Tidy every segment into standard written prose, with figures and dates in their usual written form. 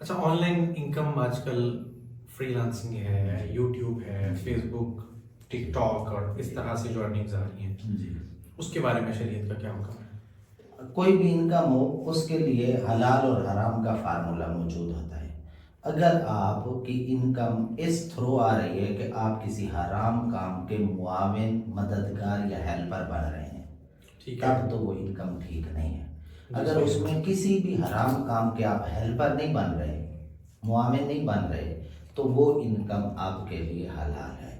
اچھا، on line income آج کل فری لانسنگ ہے، یوٹیوب ہے، فیس بک، ٹک ٹاک اور اس طرح سے جو ارننگز آ رہی ہیں، جی، اس کے بارے میں شریعت کا کیا حکم ہے؟ کوئی بھی انکم ہو اس کے لیے حلال اور حرام کا فارمولا موجود ہوتا ہے۔ اگر آپ کی انکم اس تھرو آ رہی ہے کہ آپ کسی حرام کام کے معاون، مددگار یا ہیلپر بن رہے ہیں، ٹھیک ہے تب تو وہ انکم ٹھیک نہیں ہے۔ جی، اگر صحیح اس ہے۔ میں کسی بھی حرام کام کے آپ ہیلپر نہیں بن رہے، معاون نہیں بن رہے، تو وہ انکم آپ کے لیے حلال ہے۔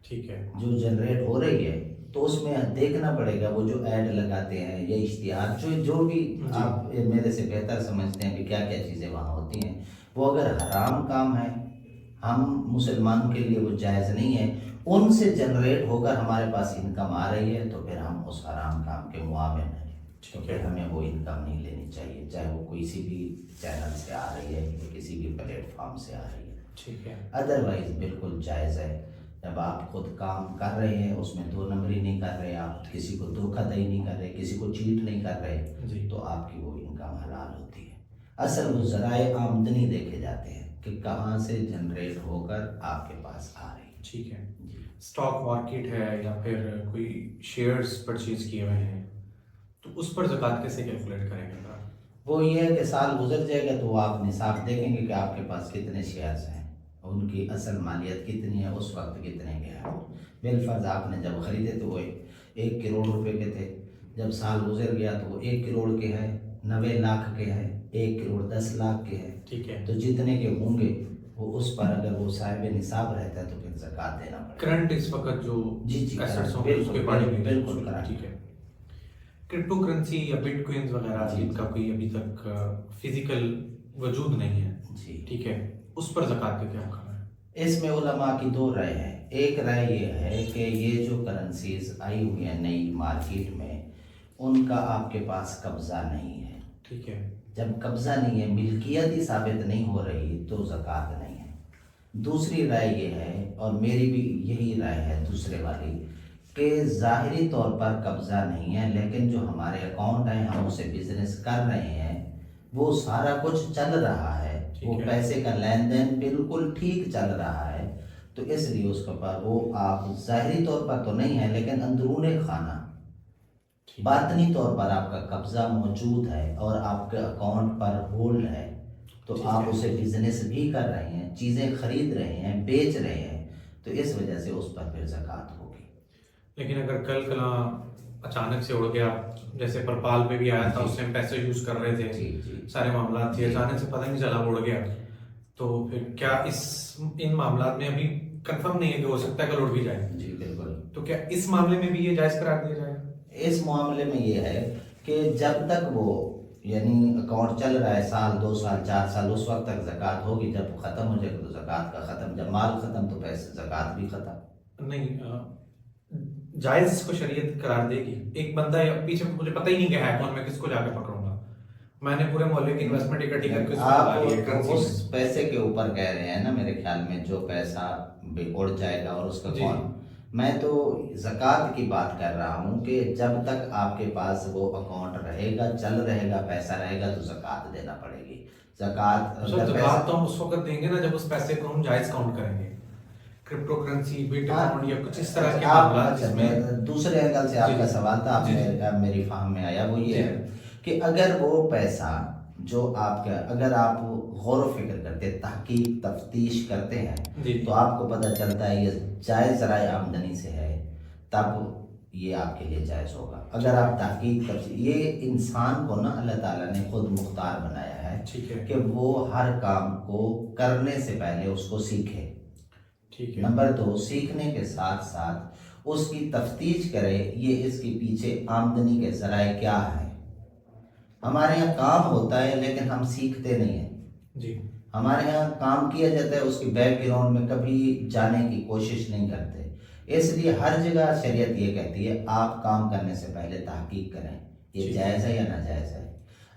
ٹھیک ہے جو جنریٹ ہو رہی ہے تو اس میں دیکھنا پڑے گا، وہ جو ایڈ لگاتے ہیں یا اشتہار، جو بھی آپ میرے سے بہتر سمجھتے ہیں کہ کیا کیا چیزیں وہاں ہوتی ہیں، وہ اگر حرام کام ہے، ہم مسلمانوں کے لیے وہ جائز نہیں ہے، ان سے جنریٹ ہو کر ہمارے پاس انکم آ رہی ہے، تو پھر ہم اس حرام کام کے معاون ہیں، تو ٹھیک پھر ہے ہمیں وہ انکم نہیں لینی چاہیے، چاہے وہ کسی بھی چینل سے آ رہی ہے یا کسی بھی پلیٹ فارم سے آ رہی ہے۔ ٹھیک ہے ادروائز بالکل جائز ہے۔ جب آپ خود کام کر رہے ہیں، اس میں دو نمبری نہیں کر رہے، آپ کسی کو دھوکہ دہی نہیں کر رہے، کسی کو چیٹ نہیں کر رہے، جی تو آپ کی وہ انکم حلال ہوتی ہے۔ اصل وہ ذرائع آمدنی دیکھے جاتے ہیں کہ کہاں سے جنریٹ ہو کر آپ کے پاس آ رہی ہے۔ ٹھیک ہے۔ جی، اسٹاک مارکیٹ ہے یا پھر کوئی شیئرز پرچیز کیے ہوئے ہیں، تو اس پر زکوٰۃ کیسے کیلکولیٹ کریں گے آپ؟ وہ یہ ہے کہ سال گزر جائے گا تو آپ نصاب دیکھیں گے کہ آپ کے پاس کتنے شیئرز ہیں، ان کی اصل مالیت کتنی ہے، اس وقت کتنے کے ہیں۔ بالفرض آپ نے جب خریدے تو وہ 1 کروڑ روپے کے تھے، جب سال گزر گیا تو وہ 1 کروڑ کے ہیں، 90 لاکھ کے ہیں، 1 کروڑ 10 لاکھ کے ہیں، ٹھیک ہے۔ تو جتنے کے ہوں گے وہ اس پر اگر وہ صاحب نصاب رہتا ہے تو پھر زکوٰۃ دینا پڑے گا۔ کرنٹ اس وقت جو جی ایسٹس ہوں گے اس کے بالکل بالکل کرنٹ۔ ٹھیک ہے۔ کرپٹو کرنسی یا بٹ کوئنز وغیرہ جی، جن کا کوئی ابھی تک فزیکل وجود نہیں ہے، جی، ٹھیک ہے، اس پر زکوٰۃ کا کیا حکم ہے؟ اس میں علماء کی دو رائے ہیں۔ ایک رائے یہ ہے کہ یہ جو کرنسیز آئی ہوئی ہیں نئی مارکیٹ میں، ان کا آپ کے پاس قبضہ نہیں ہے۔ ٹھیک ہے جب قبضہ نہیں ہے، ملکیت ہی ثابت نہیں ہو رہی، تو زکوٰۃ نہیں ہے۔ دوسری رائے یہ ہے، اور میری بھی یہی رائے ہے دوسرے والی، کہ ظاہری طور پر قبضہ نہیں ہے، لیکن جو ہمارے اکاؤنٹ ہیں، ہم اسے بزنس کر رہے ہیں، وہ سارا کچھ چل رہا ہے، وہ پیسے کا لین دین بالکل ٹھیک چل رہا ہے، تو اس لیے اس کے پر وہ آپ ظاہری طور پر تو نہیں ہے، لیکن اندرون خانہ باطنی طور پر آپ کا قبضہ موجود ہے اور آپ کے اکاؤنٹ پر ہولڈ ہے، تو آپ اسے بزنس بھی کر رہے ہیں، چیزیں خرید رہے ہیں، بیچ رہے ہیں، تو اس وجہ سے اس پر پھر زکوٰۃ ہوگی۔ لیکن اگر کل کلاں اچانک سے اڑ گیا، جیسے پرپال پہ بھی آیا تھا، اس سے ہم پیسے یوز کر رہے تھے، سارے معاملات تھے، اچانک سے پتہ نہیں چلا اڑ گیا، تو پھر کیا ان معاملات میں ابھی کنفرم نہیں ہے کہ ہو سکتا ہے کل اڑ بھی جائے؟ جی بالکل۔ تو کیا اس معاملے میں بھی یہ جائز قرار دیا جائے گا؟ اس معاملے میں یہ ہے کہ جب تک وہ یعنی اکاؤنٹ چل رہا ہے، 1 سال 2 سال 4 سال، اس وقت تک زکوٰۃ ہوگی، جب ختم ہو جائے گا تو زکوٰۃ کا ختم، جب مال ختم تو پیسے زکوٰۃ بھی ختم۔ نہیں، جائز اس کو شریعت قرار دے گی؟ ایک بندہ پیچھے مجھے پتہ ہی نہیں کہ ہے کون، میں کس کو جا کے پکڑوں گا، میں نے پورے محلے کی انویسٹمنٹ اکٹھی کر کے اس کو لگا لی ہے آپ اس پیسے کے اوپر کہہ رہے ہیں نا، میرے خیال میں جو پیسہ اڑ جائے گا اور اس کا کون، میں تو زکوٰۃ کی بات کر رہا ہوں کہ جب تک آپ کے پاس وہ اکاؤنٹ رہے گا، چل رہے گا، پیسہ رہے گا، تو زکوٰۃ دینا پڑے گی۔ زکوٰۃ تو ہم اس وقت دیں گے نا جب اس پیسے کو ہم جائز کاؤنٹ کریں گے، کرپٹو کرنسی، بٹ اکاؤنٹ یا کچھ اس طرح کے معاملات جس میں دوسرے اینگل سے آپ کا سوال تھا، آپ میری فہم میں آیا، وہ یہ ہے کہ اگر وہ پیسہ جو آپ کا، اگر آپ غور و فکر کرتے، تحقیق تفتیش کرتے ہیں، تو آپ کو پتہ چلتا ہے یہ جائز ذرائع آمدنی سے ہے، تب یہ آپ کے لیے جائز ہوگا۔ اگر آپ تحقیق یہ انسان کو نا اللہ تعالیٰ نے خود مختار بنایا ہے کہ وہ ہر کام کو کرنے سے پہلے اس کو سیکھے۔ نمبر 2، سیکھنے کے ساتھ ساتھ اس کی تفتیش کرے، یہ اس کے پیچھے آمدنی کے ذرائع کیا ہیں۔ ہمارے یہاں کام ہوتا ہے لیکن ہم سیکھتے نہیں ہیں، ہمارے یہاں کام کیا جاتا ہے، اس کی بیک گراؤنڈ میں کبھی جانے کی کوشش نہیں کرتے، اس لیے ہر جگہ شریعت یہ کہتی ہے آپ کام کرنے سے پہلے تحقیق کریں، یہ جائز ہے یا ناجائز ہے۔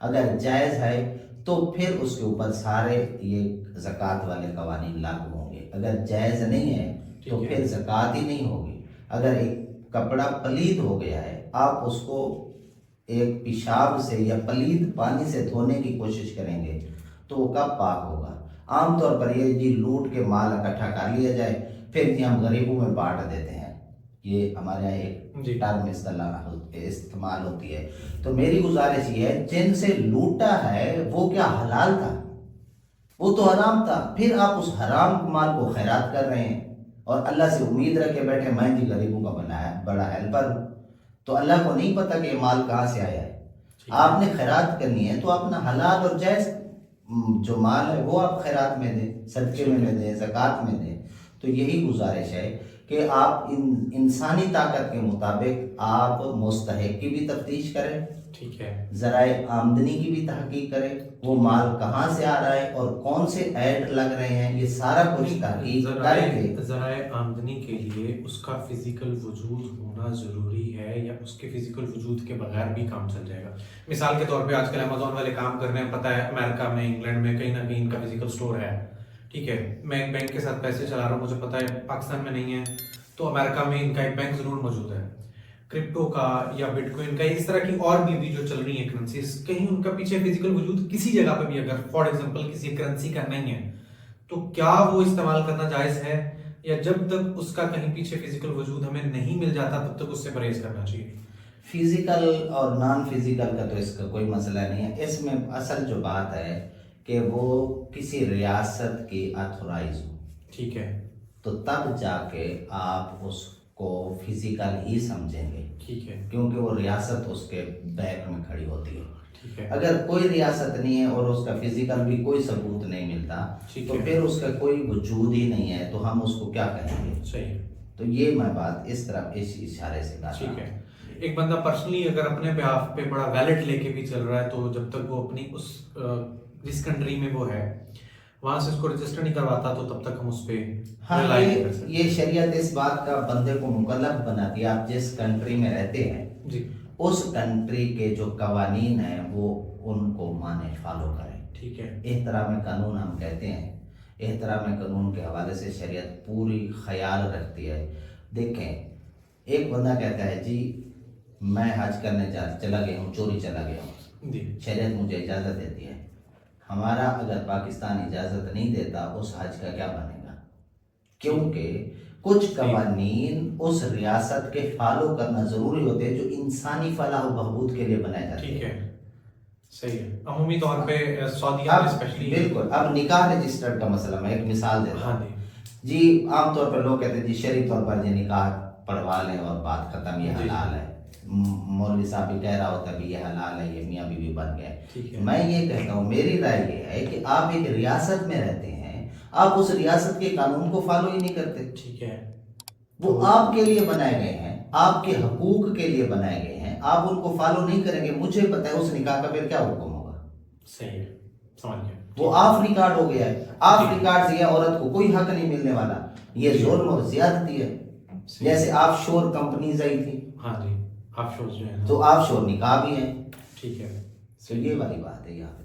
اگر جائز ہے تو پھر اس کے اوپر سارے یہ زکوٰۃ والے قوانین لاگو ہوں گے، اگر جائز نہیں ہے تو پھر زکوٰۃ ہی نہیں ہوگی۔ اگر ایک کپڑا پلید ہو گیا ہے، آپ اس کو ایک پیشاب سے یا پلید پانی سے دھونے کی کوشش کریں گے، تو وہ کب پاک ہوگا؟ عام طور پر یہ جی لوٹ کے مال اکٹھا کر لیا جائے پھر جی ہم غریبوں میں بانٹ دیتے ہیں، یہ ہمارے یہاں ایک ٹرم استعمال ہوتی ہے۔ تو میری گزارش یہ ہے جن سے لوٹا ہے وہ کیا حلال تھا؟ وہ تو حرام تھا، پھر آپ اس حرام مال کو خیرات کر رہے ہیں اور اللہ سے امید رکھ کے بیٹھے میں جی غریبوں کا بنایا بڑا ہیلپر ہوں۔ تو اللہ کو نہیں پتا کہ یہ مال کہاں سے آیا ہے۔ آپ نے خیرات کرنی ہے تو اپنا حلال اور جائز جو مال ہے وہ آپ خیرات میں دیں، صدقے میں دیں، زکوٰۃ میں دیں۔ تو یہی گزارش ہے کہ آپ انسانی طاقت کے مطابق آپ مستحق کی بھی تفتیش کریں، ٹھیک ہے، ذرائع آمدنی کی بھی تحقیق کریں، وہ مال کہاں سے آ رہا ہے اور کون سے ایڈ لگ رہے ہیں، یہ سارا کچھ تحقیق کر کے ذرائع آمدنی کے لیے اس کا فزیکل وجود ہونا ضروری ہے یا اس کے فزیکل وجود کے بغیر بھی کام چل جائے گا؟ مثال کے طور پہ آج کل امیزون والے کام کر رہے ہیں، پتہ ہے امریکہ میں، انگلینڈ میں کہیں نہ کہیں ان کا فزیکل سٹور ہے، ٹھیک ہے، میں ایک بینک کے ساتھ پیسے چلا رہا ہوں، مجھے پتہ ہے پاکستان میں نہیں ہے تو امریکہ میں ان کا ایک بینک ضرور موجود ہے۔ کرپٹو کا یا بٹ کوئن کا، اس طرح کی اور بھی جو چل رہی ہیں کرنسیز، کہیں ان کا پیچھے فزیکل وجود کسی جگہ پہ بھی اگر فار ایگزامپل کسی کرنسی کا نہیں ہے تو کیا وہ استعمال کرنا جائز ہے، یا جب تک اس کا کہیں پیچھے فزیکل وجود ہمیں نہیں مل جاتا تب تک اس سے پرہیز کرنا چاہیے؟ فزیکل اور نان فزیکل کا تو اس کا کوئی مسئلہ نہیں ہے، اس میں اصل جو بات ہے کہ وہ کسی ریاست کی اتھورائز ہو، ٹھیک ہے، تو تب جا کے آپ اس کو فزیکل ہی سمجھیں گے، ٹھیک ہے، کیونکہ وہ ریاست اس کے بیک میں کھڑی ہوتی ہے، ٹھیک ہے۔ اگر کوئی ریاست نہیں ہے اور اس کا فزیکل بھی کوئی ثبوت نہیں ملتا تو پھر اس کا کوئی وجود ہی نہیں ہے، تو ہم اس کو کیا کہیں گے؟ صحیح۔ تو یہ میں بات اس طرح اس اشارے سے کہا، ٹھیک ہے۔ ایک بندہ پرسنلی اگر اپنے بہاف پہ بڑا ویلٹ لے کے بھی چل رہا ہے تو جب تک وہ اپنی اس جس کنٹری میں وہ ہے وہاں سے اس کو رجسٹر نہیں کرواتا تو تب تک ہم اس پہ یہ شریعت اس بات کا بندے کو مکلف بناتی ہے، آپ جس کنٹری میں رہتے ہیں جی اس کنٹری کے جو قوانین ہیں وہ ان کو مانے، فالو کریں، ٹھیک ہے۔ احترام قانون ہم کہتے ہیں، احترام قانون کے حوالے سے شریعت پوری خیال رکھتی ہے۔ دیکھیں ایک بندہ کہتا ہے جی میں حج کرنے چلا گیا ہوں، چوری چلا گیا ہوں، شریعت مجھے اجازت دیتی ہے، ہمارا اگر پاکستان اجازت نہیں دیتا اس حج کا کیا بنے گا؟ کیونکہ کچھ قوانین اس ریاست کے فالو کرنا ضروری ہوتے ہیں جو انسانی فلاح و بہبود کے لیے بنائے جاتے ہیں، ٹھیک ہے، صحیح ہے۔ عمومی طور پہ سعودیہ میں اسپیشلی بالکل۔ اب نکاح رجسٹرڈ کا مسئلہ میں ایک مثال دیتا ہوں، جی عام طور پر لوگ کہتے ہیں جی شرعی طور پر یہ نکاح پڑھوا لیں اور بات ختم، یہ حلال ہے، مولوی صاحب بھی کہہ رہا ہوتا ہے کہ یہ حلال ہے، یہ میاں بیوی بن گئے۔ میں یہ کہتا ہوں، میری رائے یہ ہے کہ آپ ایک ریاست میں رہتے ہیں، آپ اس ریاست کے قانون کو فالو ہی نہیں کرتے، ٹھیک ہے، وہ آپ کے لیے بنائے گئے ہیں، آپ کے حقوق کے لیے بنائے گئے ہیں، آپ ان کو فالو نہیں کریں گے، مجھے پتہ ہے اس نکاح کا پھر کیا حکم ہوگا۔ صحیح ہے، سمجھ گیا، وہ آف ریکارڈ ہو گیا ہے، آف ریکارڈ سے عورت کو کوئی حق نہیں ملنے والا، یہ ظلم اور زیادتی ہے۔ جیسے آف شور کمپنیز آئی تھی، ہاں جی، آف شور جو ہے تو آف شور نکاح بھی ہیں، ٹھیک ہے، تو یہ والی بات ہے یہاں پہ۔